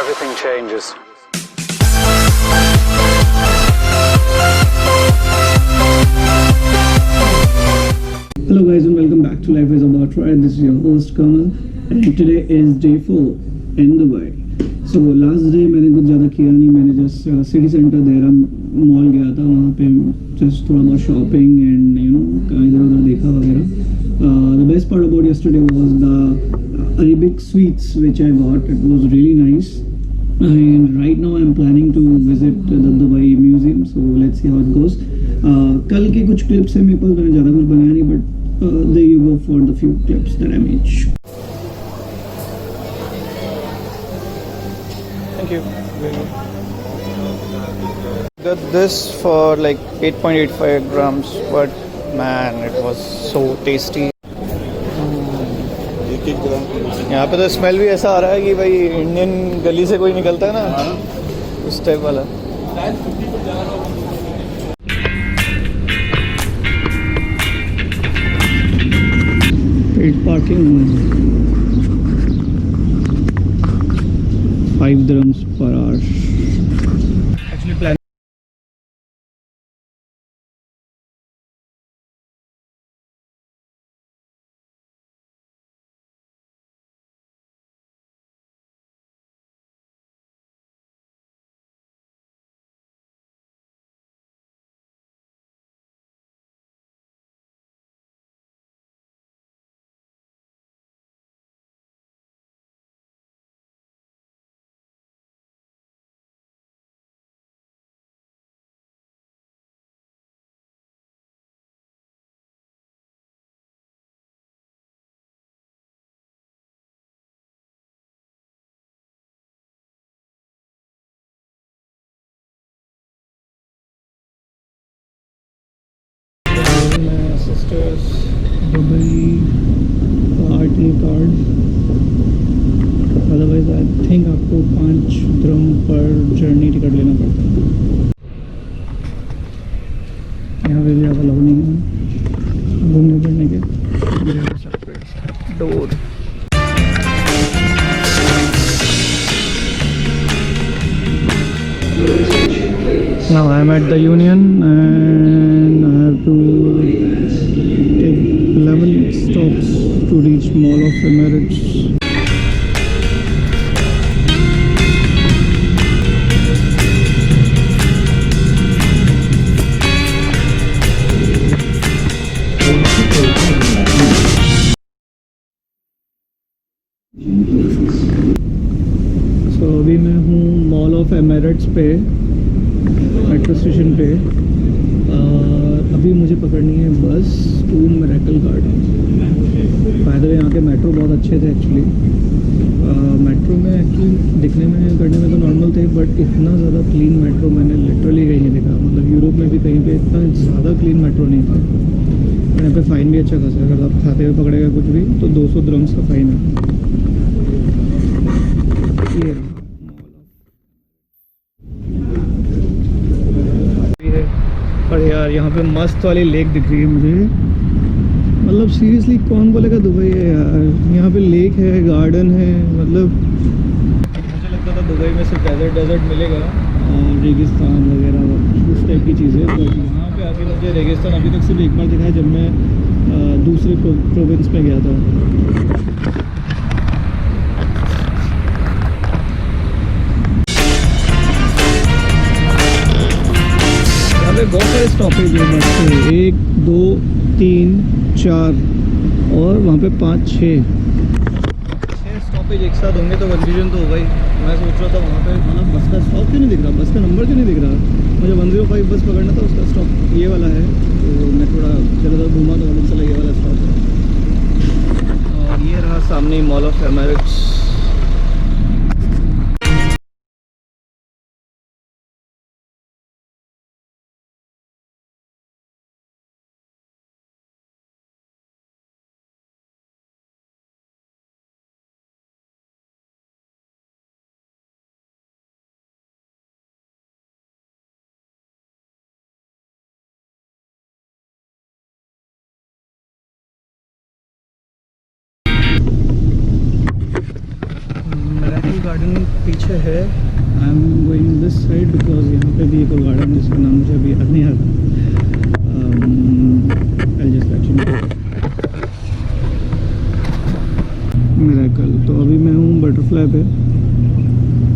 everything changes. Hello guys and welcome back to Life is About Right. This is your host Kamal and today is day 4 in Dubai. So last day मैंने कुछ ज़्यादा किया नहीं, मैंने just city center Dehra mall गया था, वहाँ पे just थोड़ा बहुत shopping and इधर उधर देखा वगैरह. The best part about yesterday was the Arabic sweets which I got. It was really nice. And right now I'm planning to visit the Dubai Museum. So let's see how it goes. कल के कुछ clips हैं मेरे पास, मैंने ज़्यादा कुछ बनाया नहीं, but there you go for the few clips that I made. Thank you. Got this for like 8.85 grams, but man, it was so tasty. यहाँ पे तो स्मेल भी ऐसा आ रहा है कि भाई इंडियन गली से कोई निकलता है ना, उस टाइप वाला. Paid parking 5 dirhams per hour. Actually plan. My sister's Dubai RTA card. Otherwise, I think आपको 5 dirham पर जर्नी टिकट लेना पड़ता है. यहाँ पे भी आप अलाउ नहीं है घूमने फिरने के. Door Now I'm at the Union and I have to take 11 stops to reach Mall of Emirates. So अभी मैं हूँ मॉल ऑफ एमिरेट्स पे, मेट्रो स्टेशन पे. अभी मुझे पकड़नी है bus to miracle garden. By the way यहाँ के मेट्रो बहुत अच्छे थे एक्चुअली. मेट्रो में एक्चुअली दिखने में करने में तो नॉर्मल थे, बट इतना ज़्यादा क्लीन मेट्रो मैंने लिटरली कहीं नहीं देखा. मतलब यूरोप में भी कहीं पे इतना ज़्यादा क्लीन मेट्रो नहीं था. और यहाँ पे फ़ाइन भी अच्छा खासा है, अगर आप खाते हुए पकड़ेगा कुछ भी तो 200 dirhams का फ़ाइन है. पर यार यहाँ पे मस्त वाली लेक दिख रही है मुझे. मतलब सीरियसली कौन बोलेगा दुबई है यार. यहाँ पे लेक है, गार्डन है. मतलब मुझे लगता था दुबई में सिर्फ डेजर्ट मिलेगा और रेगिस्तान वगैरह उस टाइप की चीज़ें. तो यहाँ पे आके मुझे रेगिस्तान अभी तक सिर्फ एक बार दिखा है जब मैं दूसरे प्रोविंस में गया था. बहुत सारे स्टॉपेज है बस से. 1 2 3 4 और वहाँ पे 5 6 स्टॉपेज एक साथ होंगे तो कन्फ्यूजन तो होगा ही. मैं सोच रहा था वहाँ पे मतलब बस का स्टॉप क्यों नहीं दिख रहा, बस का नंबर क्यों नहीं दिख रहा. मुझे 105 बस पकड़ना था, उसका स्टॉप ये वाला है. तो मैं थोड़ा ज़्यादा घूमा तो मालूम चला ये वाला स्टॉप है. और ये रहा सामने मॉल ऑफ एमिरेट्स. गार्डन पीछे है. I am going this side because यहाँ पे भी एक और गार्डन जिसका नाम मुझे अभी याद नहीं आता. I just let you know. Miracle. तो अभी मैं हूँ बटरफ्लाई पे,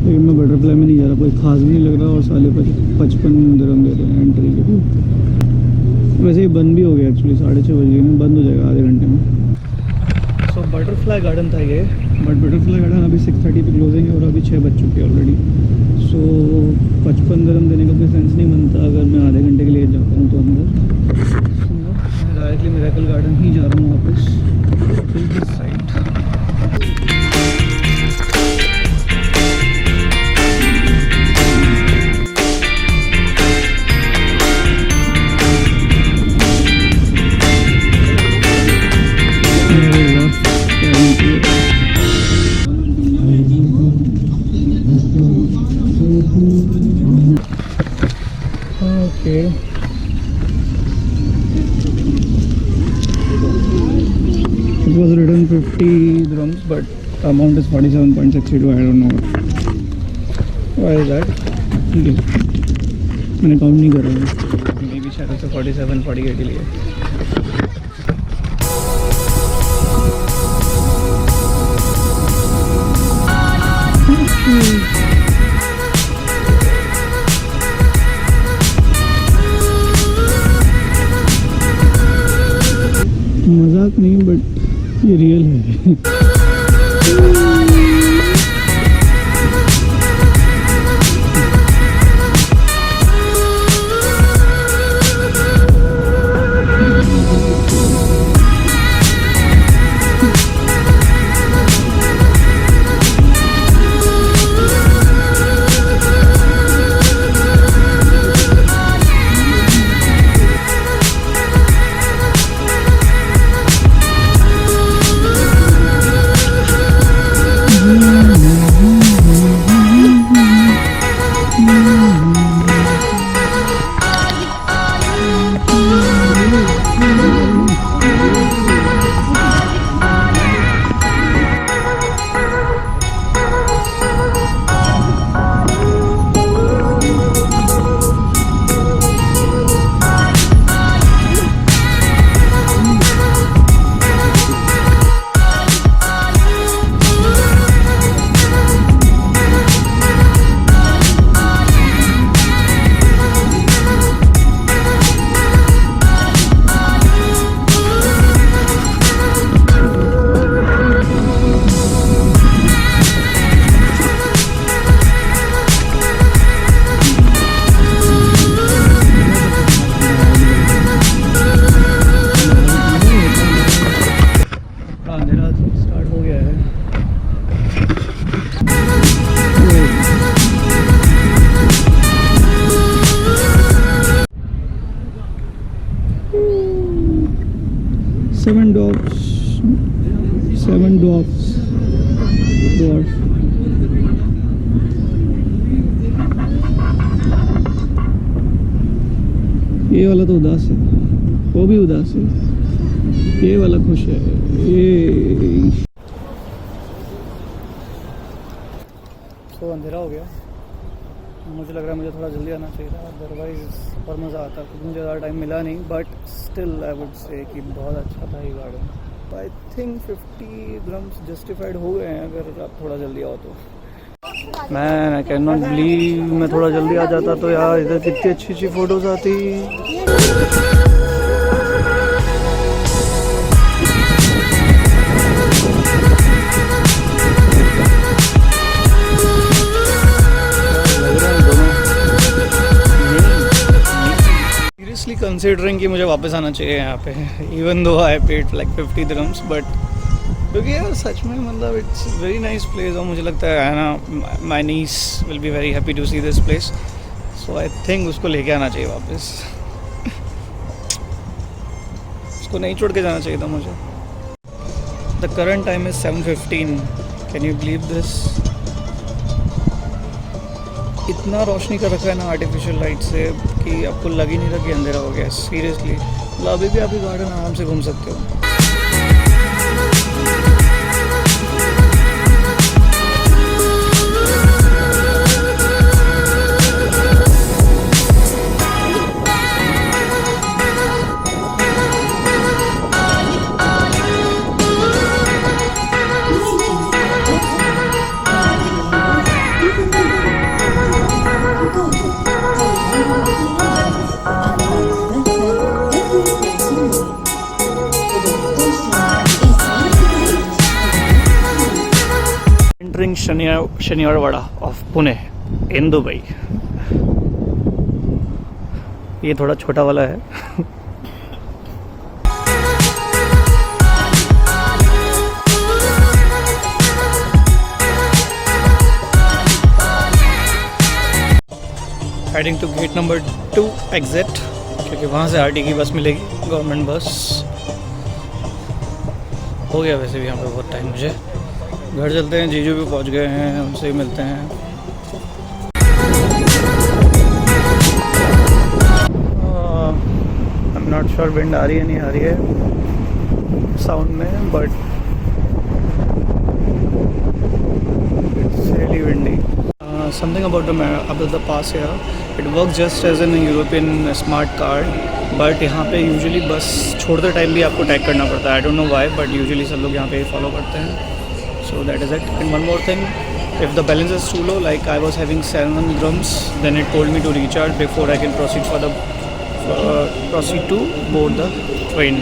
लेकिन मैं बटरफ्लाई में नहीं जा रहा. कोई खास भी नहीं लग रहा और साले 55 दिरहम दे रहे हैं एंट्री के लिए. वैसे ही बंद भी हो गया एक्चुअली. 6:30 बज गए ना, बंद हो जाएगा आधे घंटे में. सो बटरफ्लाई गार्डन था ये, बट बटरफ्लाई गार्डन अभी 6:30 पे क्लोजिंग है और अभी 6 बज चुके हैं ऑलरेडी. सो 55 दिरहम देने का कोई सेंस नहीं बनता अगर मैं आधे घंटे के लिए जाता हूँ तो अंदर. मैं डायरेक्टली मिरेकल गार्डन ही जा रहा हूँ वापस this side. Okay. It was written 50 dirhams, but the amount is 47.62. I don't know why is that. Okay. मैंने काउंट नहीं करा है. मे बी शायद उसे 47 48 ही लिया. मजाक नहीं, बट ये रियल है. स्टार्ट हो गया है. Seven dwarfs. Dwarf. ये वाला तो उदास है, वो भी उदास है, ये वाला खुश है. ये तो अंधेरा हो गया. मुझे लग रहा है मुझे थोड़ा जल्दी आना चाहिए था, अदरवाइज और मज़ा आता क्योंकि मुझे ज़्यादा टाइम मिला नहीं. But still I would say कि बहुत अच्छा था ये garden. I think 50 dirhams justified हो गए हैं अगर आप थोड़ा जल्दी आओ तो. Man I can not believe मैं थोड़ा जल्दी आ जाता तो यार इधर कितनी अच्छी अच्छी फ़ोटोज़ आती. सीरियसली कंसिडरिंग कि मुझे वापस आना चाहिए यहाँ पे, even though I paid like 50 dirhams, but क्योंकि यार सच में मतलब इट्स वेरी नाइस प्लेस और मुझे लगता है ना my niece will be very happy to see this place. So I think उसको लेके आना चाहिए वापस. उसको नहीं छोड़ के जाना चाहिए था मुझे. The current time is 7:15. Can you believe this? इतना रोशनी कर रखा है ना आर्टिफिशियल लाइट से कि आपको लग ही नहीं रहा कि अंधेरा हो गया. सीरियसली मतलब अभी भी आप ये गार्डन आराम से घूम सकते हो. entering Shaniwarwada of Pune in Dubai. ये थोड़ा छोटा वाला है. Heading to gate number 2 exit, क्योंकि वहाँ से RT की बस मिलेगी, गवर्नमेंट बस. हो गया वैसे भी यहाँ पे बहुत टाइम मुझे. घर चलते हैं, जीजू भी पहुँच गए हैं, उनसे ही मिलते हैं. I am not sure wind आ रही है नहीं आ रही है साउंड में, but it's really windy. Something about the pass here, it works just as in a European smart card, but यहाँ पे usually बस छोड़ते टाइम भी आपको टैग करना पड़ता है. I don't know why, but usually सब लोग यहाँ पे फॉलो करते हैं. So that is it. And one more thing, if the balance is too low, like I was having 7 grams, then it told me to recharge before I can proceed to board the train.